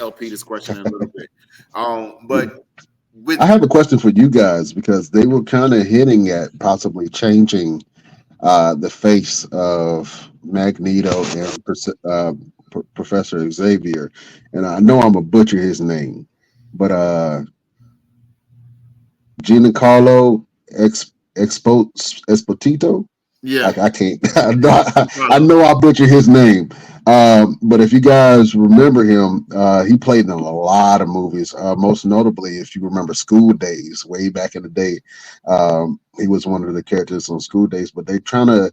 LP this question in a little bit. But with I have a question for you guys because they were kind of hinting at possibly changing the face of Magneto and Professor Xavier, and I know I'm gonna butcher his name, but Giancarlo Esposito. yeah, I can't. I Carlo. know I butchered his name. But if you guys remember him, he played in a lot of movies. Most notably, if you remember School Days, way back in the day, he was one of the characters on School Days. But they're trying to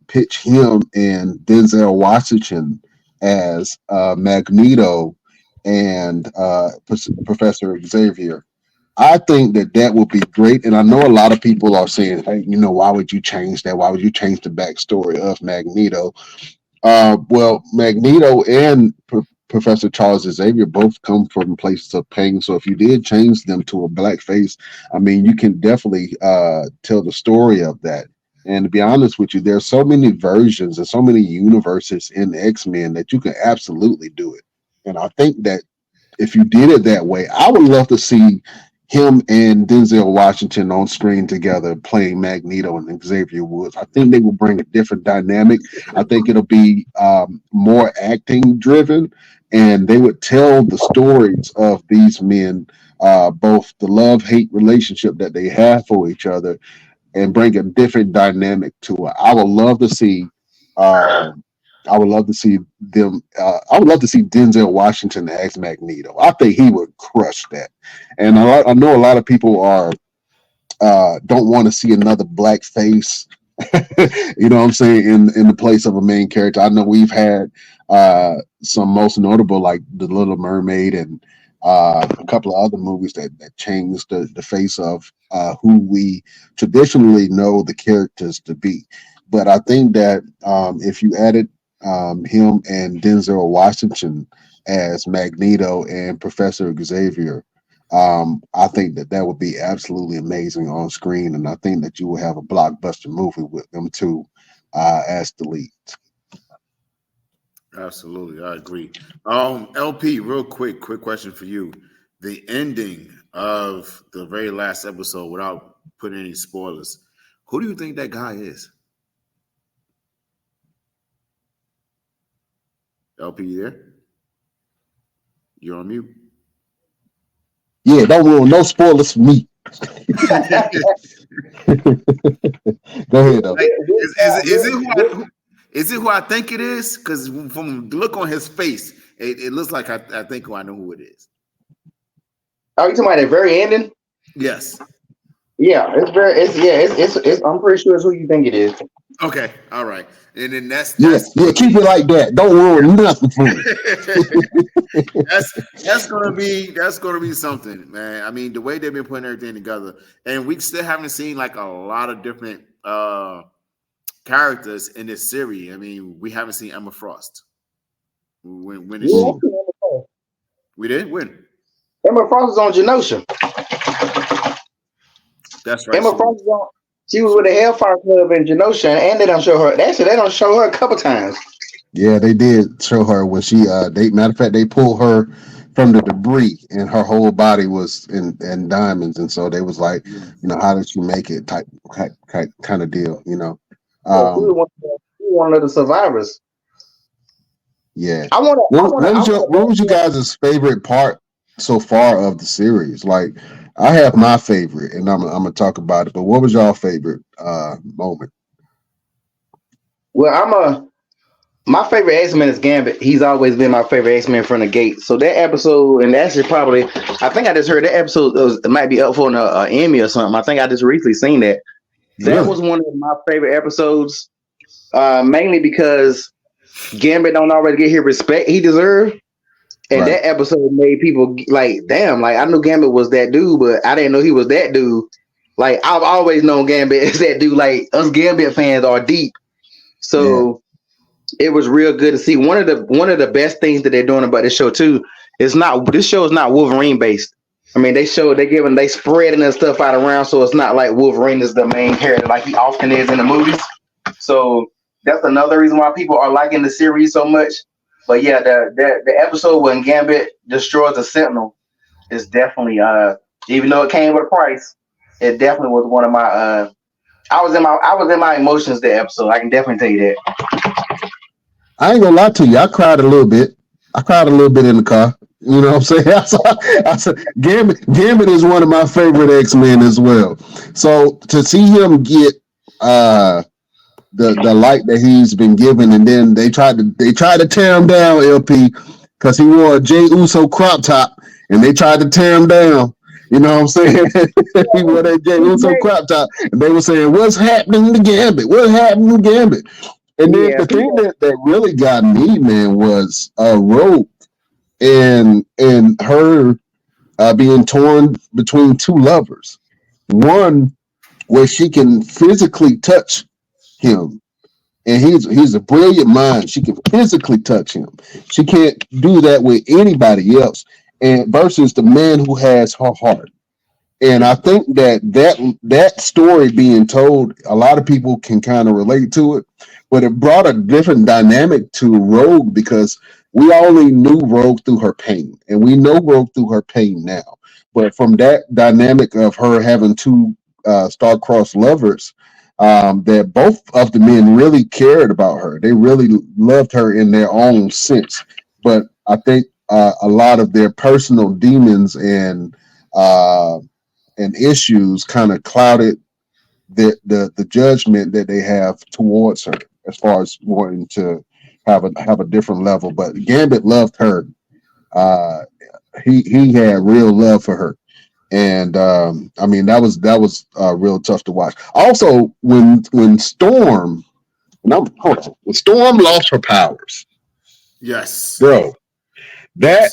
pitch him and Denzel Washington as Magneto and Professor Xavier. I think that that would be great, and I know a lot of people are saying, "Hey, why would you change that? Why would you change the backstory of Magneto?" Well, Magneto and Professor Charles Xavier both come from places of pain. So if you did change them to a black face, I mean, you can definitely tell the story of that. And to be honest with you, there's so many versions and so many universes in X-Men that you can absolutely do it. And I think that if you did it that way, I would love to see him and Denzel Washington on screen together playing Magneto and Xavier Woods. I think they will bring a different dynamic. I think it'll be more acting driven, and they would tell the stories of these men, both the love hate relationship that they have for each other, and bring a different dynamic to it. I would love to see. I would love to see them. I would love to see Denzel Washington as Magneto. I think he would crush that. And I know a lot of people are don't want to see another black face. You know what I'm saying, in the place of a main character. I know we've had some most notable like The Little Mermaid and a couple of other movies that changed the face of who we traditionally know the characters to be. But I think that if you added him and Denzel Washington as Magneto and Professor Xavier, I think that that would be absolutely amazing on screen, and I think that you will have a blockbuster movie with them two as the leads. Absolutely, I agree. LP, real quick question for you. The ending of the very last episode, without putting any spoilers, who do you think that guy is? LP, you there? You're on mute. Yeah, don't ruin no spoilers for me. Go ahead, though. Is it who I think it is? Because from the look on his face, it looks like I think I know who it is. Are you talking about the very ending? Yes. Yeah, it's I'm pretty sure it's who you think it is. Okay, all right, and then that's Yeah, keep it like that. Don't ruin nothing for me. that's gonna be something, man. I mean, the way they've been putting everything together, and we still haven't seen like a lot of different characters in this series. I mean, we haven't seen Emma Frost. When is she? We did when? Emma Frost is on Genosha. That's right. Emma Frost is on. She was with the Hellfire Club in Genosha, and they don't show her. Actually, they don't show her a couple times. Yeah, they did show her when she. Matter of fact, they pulled her from the debris, and her whole body was in diamonds, and so they was like, how did she make it? Type kind of deal, She was one of the survivors. Yeah. What was you guys' favorite part so far of the series? Like, I have my favorite, and I'm gonna talk about it. But what was y'all favorite moment? Well, my favorite X-Men is Gambit. He's always been my favorite X-Men from the gate. So that episode, and actually probably, I think I just heard that episode. It might be up for an Emmy or something. I think I just recently seen that. That was one of my favorite episodes, mainly because Gambit don't already get his respect he deserved. And that episode made people like, damn, like I knew Gambit was that dude, but I didn't know he was that dude. Like I've always known Gambit is that dude. Like us Gambit fans are deep. So it was real good to see. One of the best things that they're doing about this show too is this show is not Wolverine based. I mean, they spreading the stuff out around, so it's not like Wolverine is the main character like he often is in the movies. So that's another reason why people are liking the series so much. But yeah, the episode when Gambit destroys the Sentinel is definitely even though it came with a price, it definitely was one of my I was in my emotions that episode. I can definitely tell you that. I ain't gonna lie to you. I cried a little bit. I cried a little bit in the car. You know what I'm saying? I said, Gambit is one of my favorite X-Men as well. So to see him get the light that he's been given, and then they tried to tear him down, LP, because he wore a Jey Uso crop top, and they tried to tear him down. You know what I'm saying? He wore that Jey Uso crop top, and they were saying, "What's happening to Gambit? What's happening to Gambit?" And then the thing that really got me, man, was Rogue and her being torn between two lovers. One where she can physically touch him, and he's a brilliant mind. She can physically touch him. She can't do that with anybody else. And versus the man who has her heart. And I think that story being told, a lot of people can kind of relate to it, but it brought a different dynamic to Rogue because we only knew Rogue through her pain, and we know Rogue through her pain now. But from that dynamic of her having two star-crossed lovers, that both of the men really cared about her. They really loved her in their own sense. But I think a lot of their personal demons and issues kind of clouded the judgment that they have towards her as far as wanting to have a different level. But Gambit loved her. He had real love for her. And I mean that was real tough to watch. Also, when Storm lost her powers, yes, bro, that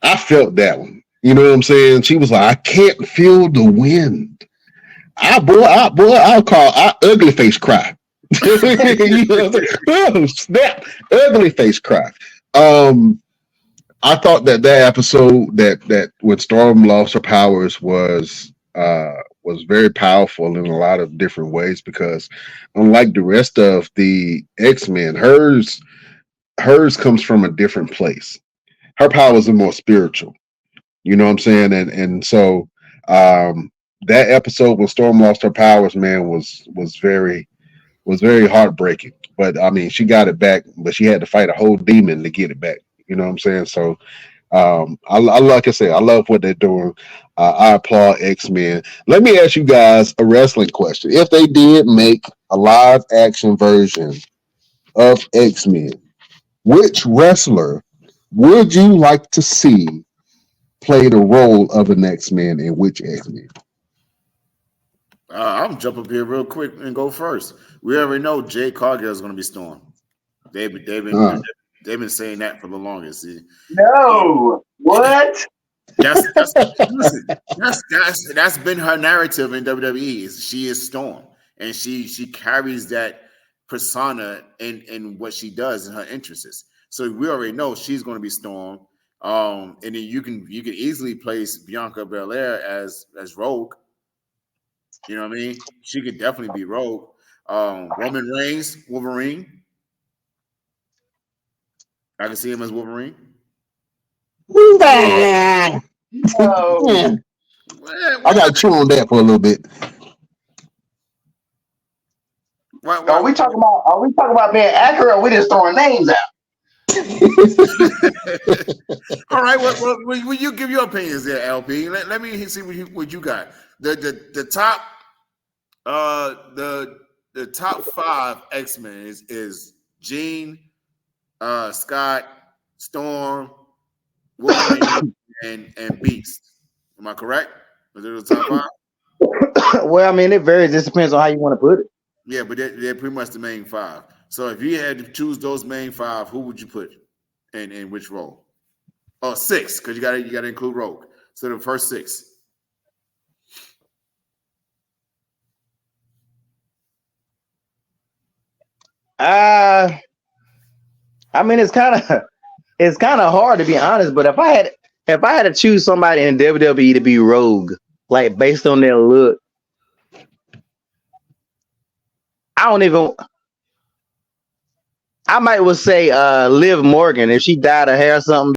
I felt that one. You know what I'm saying? She was like, I can't feel the wind. I'll ugly face cry. You know what I'm saying? Oh, snap, ugly face cry. I thought that episode that when Storm lost her powers was very powerful in a lot of different ways because unlike the rest of the X-Men, hers comes from a different place. Her powers are more spiritual. You know what I'm saying? And so that episode when Storm lost her powers, man, was very heartbreaking. But I mean, she got it back, but she had to fight a whole demon to get it back. You know what I'm saying? So I like I said, I love what they're doing. I applaud X-Men. Let me ask you guys a wrestling question. If they did make a live action version of X-Men, which wrestler would you like to see play the role of an X-Men and which X-Men? I'm jump up here real quick and go first. We already know Jay Cargill is going to be Storm. They've been saying that for the longest. See? No, what? That's been her narrative in WWE. Is she is Storm, and she carries that persona in what she does and her interests. So we already know she's going to be Storm. And then you can easily place Bianca Belair as Rogue. You know what I mean? She could definitely be Rogue. Roman Reigns, Wolverine. I can see him as Wolverine. No. I got to chew on that for a little bit. Are we talking about being accurate? Or we just throwing names out. All right. Well, you give your opinions there, LP. Let me see what you got. The top the top 5 X-Men is Jean, Scott, Storm, Wolverine, and Beast. Am I correct? Is it the top 5? Well, I mean, it varies. It depends on how you want to put it. Yeah, but they're pretty much the main 5. So if you had to choose those main 5, who would you put in which role? Oh, 6, because you gotta include Rogue. So the first 6. I mean, it's kind of hard to be honest. But if I had to choose somebody in WWE to be Rogue, like based on their look, I don't even. I might would say Liv Morgan if she dyed her hair or something.